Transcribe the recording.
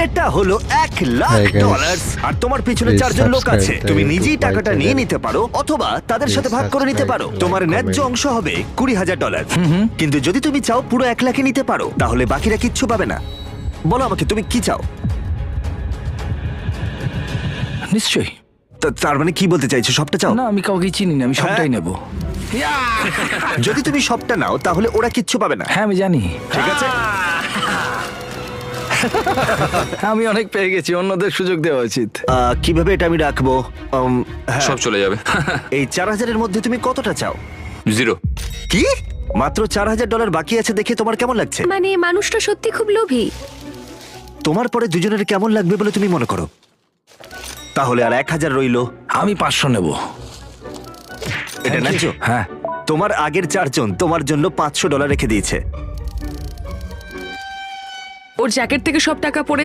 এটা হলো $1,00,000 আর তোমার পিছনে Please 4জন লোক subscribe আছে। the তুমি YouTube নিজেই টাকাটা channel. নিয়ে নিতে পারো অথবা তাদের সাথে ভাগ করে নিতে পারো। subscribe, তোমার like, ন্যায্য comment. অংশ হবে $20,000। কিন্তু যদি তুমি চাও পুরো 1,00,000 নিতে পারো, তাহলে বাকিরা কিচ্ছু পাবে না। বলো আমাকে তুমি কি চাও? নিশ্চয়ই। তার মানে কি বলতে চাইছো, সবটা চাও? না, আমি কাউকে চিনি না, আমি সবটাই নেব। যদি তুমি সবটা নাও তাহলে ওরা কিচ্ছু পাবে না। হ্যাঁ, আমি জানি। ঠিক আছে, আমি অনেক পেয়ে গেছি, অন্যদের সুযোগ দেওয়া উচিত। কিভাবে এটা আমি রাখবো? হ্যাঁ, সব চলে যাবে। এই 4,000-এর মধ্যে তুমি কতটা চাও? 0। কি? মাত্র $4,000 বাকি আছে দেখে তোমার কেমন লাগছে? মানে মানুষটা সত্যি খুব লোভী। তোমার পরে দুজনের কেমন লাগবে বলে তুমি মনে করো? তাহলে আর 1,000 রইলো। আমি 500 নেব। এটা ন্যায্য? হ্যাঁ। তোমার আগের 4জন তোমার জন্য $500 রেখে দিয়েছে। ওর জ্যাকেট থেকে সব টাকা পড়ে